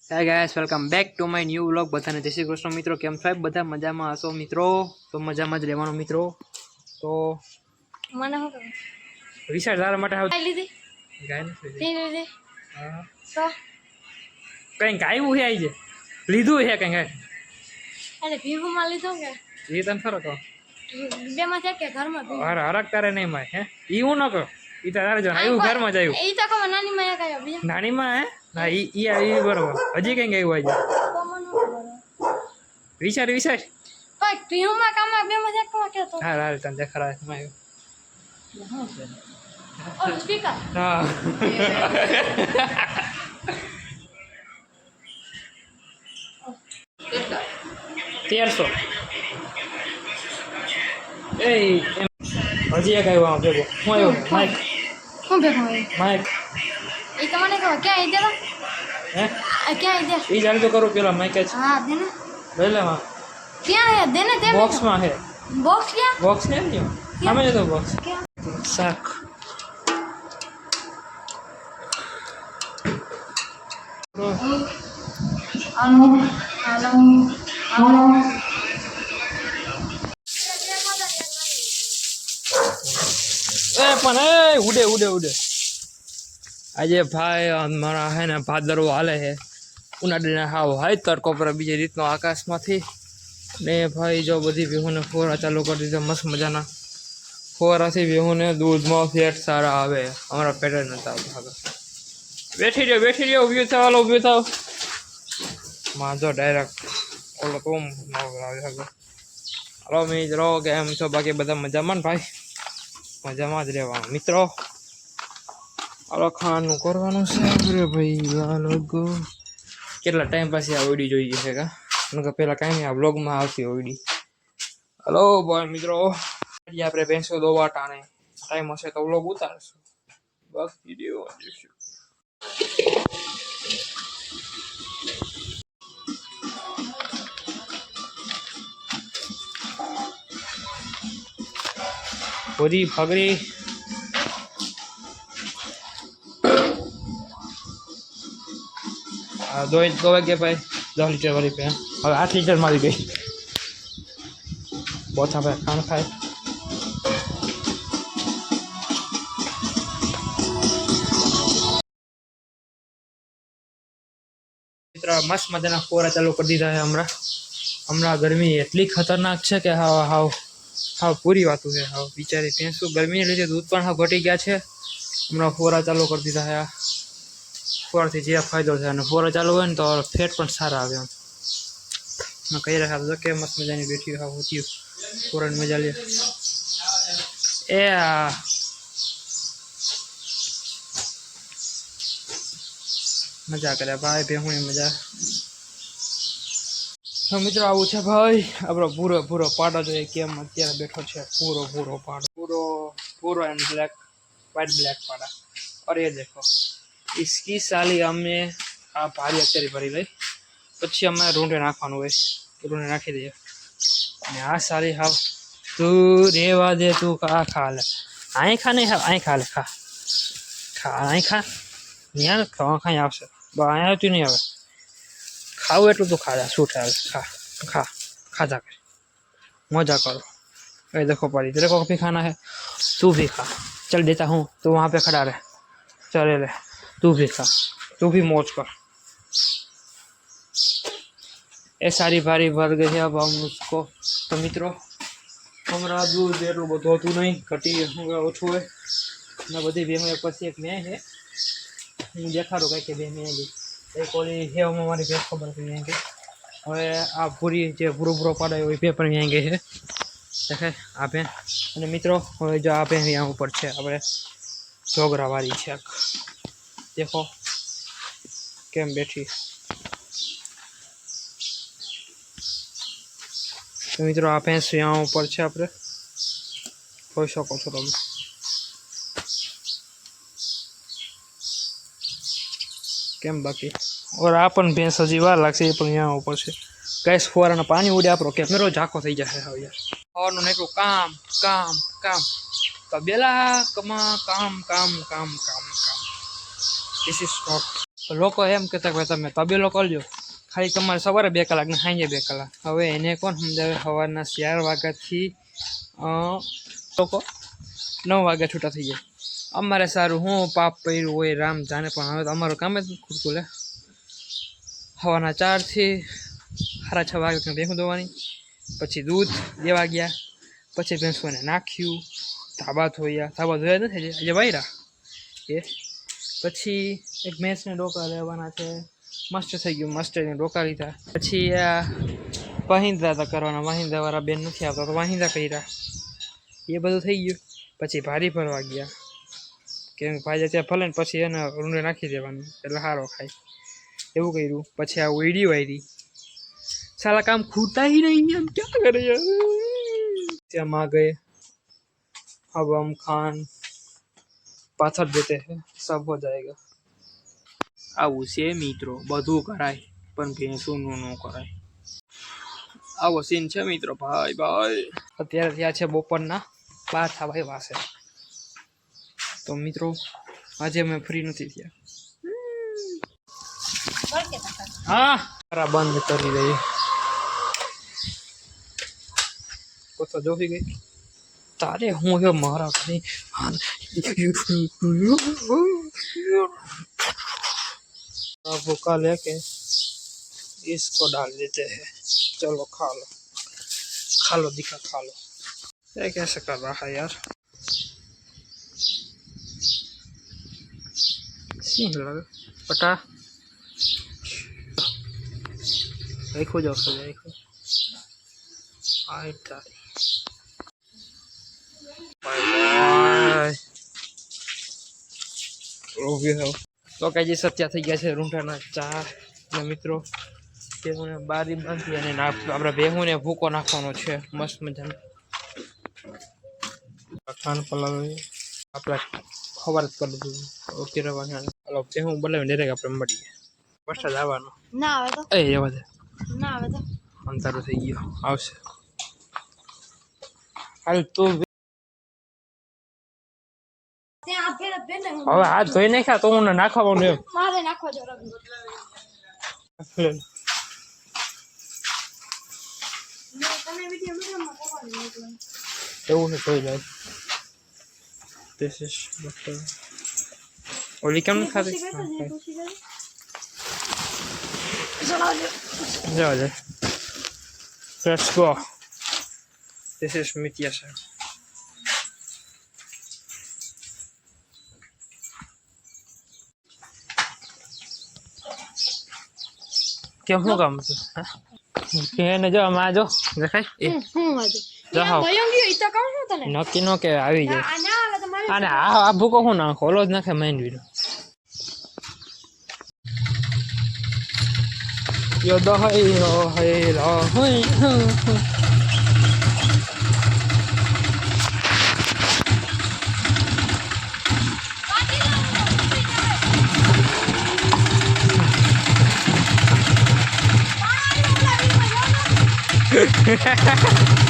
Hi guys, welcome back to my new vlog. બધાને જય શ્રી કૃષ્ણ મિત્રો. કેમ છો બધા? મજામાં હશો મિત્રો? તો મજામાં જ રહેવાનું મિત્રો. તો મને શું કહે વિશાળ તારા માટે ગાય લીધી ગાય નથી તે લીધી હા તો કંઈક આવ્યું છે આવી છે લીધું છે કંઈક એટલે ભીગુમાં લીધો કે એ તને ખરો કહો બે માં છે કે ઘરમાં ભીગું હરક તારે નહીં માય હે ઈ હું ન કહો ઈ તારે જો આવ્યું ઘરમાં જ આવ્યું એ તો કહો નાની માં એક આવ્યો બીજા નાની માં હે ના ઈ બરોબર હજી કંઈક આવ્યું આજે તો મને શું ખબર વિચાર કોઈ ભીગુમાં કામમાં બે માં છે કે તો હા હાલ તને દેખાડા એમાં આવ્યું ઓ સ્પીકર હા 1300 એ હજી એક આવ્યો આમ ભેગો હું આવ્યો માઇક શું ભેગું હોય માઇક એ તમને કહો ક્યાં આવી દેલો હે ક્યાં આવી દે એ જાણ તો કરું પેલા માઇક જ હા દે ને લઈ લે માં ક્યાં હે દે ને તે બોક્સમાં હે બોક્સ ક્યાં બોક્સ ને નહીં સામે જતો બોક્સ ક્યાં શાક હાલો હાલો હાલો પણ ઉડે આજે ભાઈ મારા હે ને ભાદરવો હાલે છે ઉનાળીને હાવ હાઈ તડકો પર બીજી રીતનો આકાશમાંથી ને ભાઈ જો બધી વ્યૂહને ફોરા ચાલુ કરી દીધા મસ્ત મજાના ફોરાથી વ્યૂહને દૂધમાં ફેટ સારા આવે અમારા પેટર્ન નતા ભાગા બેઠી રહ્યો ઊભી થાવ માજો ડાયરેક્ટ ઓલો તો આવી શકે હલો મિત્રો કેમ છો બાકી બધા મજામાં ને ભાઈ મજામાં જ રહેવાનું મિત્રો હાલો ખાવાનું કરવાનું છે અરે ભાઈ લોકો કેટલા ટાઈમ પછી આ ઓડી જોઈ છે કા નકર પેલા કાંઈ નહીં આ બ્લોગમાં આવતી ઓડી હલો બોય મિત્રો આપણે ભેંસો દોવા ટાણે ટાઈમ હશે તો બ્લોગ ઉતારશું બસ વિડીયો જોઈશું પૂરી ફગરી દોવા ગયા ભાઈ 10 લીટર વાળી પે હવે 8 લીટર મારી ગઈ બોથા ભાઈ ખાણ ખાય મિત્ર મસ્ત મજાના ફોરા ચાલુ કરી દીધા છે હમણાં ગરમી એટલી ખતરનાક છે કે હાવ પૂરી વાતું છે હાવ બિચારી ભેંસો ગરમીને લીધે દૂધ પણ હાવ ઘટી ગયા છે હમણાં ફોરા ચાલુ કરી દીધા છે ફોરાથી જે ફાયદો છે અને ફોરા ચાલુ હોય ને તો ફેટ પણ સારા આવે એમ કહી રહ્યા તો કે મસ્ત મજાની બેઠી હાવ હોતી ફોરાની મજા લે એ મજા કરે ભાઈ ભેહુની મજા તો મિત્રો આવું છે ભાઈ આપણો ભૂરો પાડો જોઈએ કેમ અત્યારે બેઠો છે પૂરો પાડો પૂરો એન્ડ બ્લેક વ્હાइट ब्लैक पाड़ा और ये देखो इसकी साली અમે આ ભારી અત્યારે ભરી લઈ પછી અમે રૂંઢે નાખવાનું હોય રૂંઢે નાખી દઈએ અને આ સાલી હાવ તું રેવા દે તું ખા લે અહીં ખા નહીં અહીં ખા લે ખા અહીં ખા ત્યાં ખાઈ આવશે અહીંયા આવતું નહીં આવે ખાવું એટલું તો ખાધા શું થાય खाजा कर मजा करो ये देखो पड़ी तेरे को भी खाना है तू भी खा चल देता हूँ तो वहाँ पे खड़ा रहे चले ले तू भी खा तू भी मौज कर એ સારી ભારી ભર ગઈ છે अब हम उसको तो મિત્રો હમણાં દૂધ એટલું બધું હતું નહીં ઘટી ઓછું હોય ને બધી ભેમો પછી એક મેં છે હું દેખાડું કંઈક કે બે મેં ગઈ એક ઓલી છે અમારી ભેંસ ખબર પડી કે હવે આ પૂરી જે ભૂરો પાડે હોય બે પણ અહીં ગઈ છે દેખાય આ ભેં અને મિત્રો હવે જો આ ભેં અહીંયા ઉપર છે આપણે જોગરાવાળી છે દેખો કેમ બેઠી તો મિત્રો આ ભેંસ અહીંયા ઉપર છે આપણે જોઈ શકો છો તમે કેમ બાકી और आपन भैंस हजी वार लागશે એ પણ यहाँ ऊपर છે गैस फुवाराना पानी उड़े आपरो कैमरो झाको થઈ જશે હવે યાર સવારનું નીકળું કામ તબેલા કામ ધીસ ઇઝ સ્ટોપ લોકો એમ કહેતા કે તમે તબેલો કરજો, ખાલી તમારે સવારે 2 કલાક ને સાંજે 2 કલાક. હવે એને કોણ સમજાવે? સવારના 4 વાગ્યાથી લોકો 9 વાગ્યા છૂટા થઈ જાય. અમારે સારું હું પાપ પડ્યું હોય રામ જાણે, પણ હવે તો અમારું કામ જ નથી ખૂટતું લે. સવારના 4 થી 6:30 વાગે ભેંસું દોવાની, પછી દૂધ દેવા ગયા, પછી ભેંસોને નાખ્યું, ધાબા ધોયા નથી આજે વાયરા એ. પછી એક ભેંસને ડોકા લેવાના છે, મસ્ત થઈ ગયું, મસ્ત એને ડોકા લીધા. પછી આ વાહિંદા હતા કરવાના, વાહિંદાવાળા બેન નથી આવતા તો વાહિંદા કર્યા, એ બધું થઈ ગયું. પછી ભારી ભરવા ગયા, કેમ ભાઈ ત્યાં ફલે ને પછી એને રૂંડે નાખી દેવાનું એટલે સારો ખાય, એવું કર્યું. પછી આ ઓયડી વાયરી, साला काम खूटा ही नहीं है, हम क्या करें यार. हम आ गए, अब हम खान पाथर देते हैं, सब हो जाएगा. આવું છે મિત્રો, બધું કરાય પણ ભેંસુનું ન કરાય. આવો સીન છે મિત્રો. ભાઈ અત્યારે ત્યાં છે બપોરના 12 થવા આવ્યા છે. તો મિત્રો આજે અમે ફ્રી નથી થયા. હા બંધ કરી દઈએ. તો જોઈ ગઈ તારે હું है मारा कहीं भूखा लेके इसको डाल देते हैं. चलो खा लो दिखा, खा लो. ये कैसे कर रहा है यार, सीन लगे पटा. देखो जाओ देखो आई तारी. તો કઈ સત્યા થઈ ગયા છે રૂંઢાના 4 ને મિત્રો કે મને બારી બાંધી અને આપણે ભેહુંને ભૂકો નાખવાનો છે મસ્ત મજાનો. ખાન પલાવી આપણે ખબર જ કરી દીધું. ઓકે રવાના હાલો ભેહું બનાવીને ડાયરેક્ટ આપણે મળીએ. વરસાદ આવવાનો ના આવે તો એ જવા દે, ના આવે તો અંધારું થઈ ગયો, આવશે હાલ તું. હવે હાથ ધોઈ નાખ્યા તો હું નાખવાનું એમ મારે નાખવા જો એવું છે જોઈ જાય. This is butter. ઓલી કેમ ખાધી? જવા દે. Let's go. This is Mitya sir. કેમ શું કામ છે? એને જો આમાં જો દેખાય હું વાજો જાઓ ગયો ઈ તો કહું છું તને. નક્કી નો કે આવી જાય. આ ના આવે તો મારે અને આ ભૂકો શું નાખો? ઓલો જ નાખે માંડવીનો. યો દહઈ હઈ રહી Ha ha ha!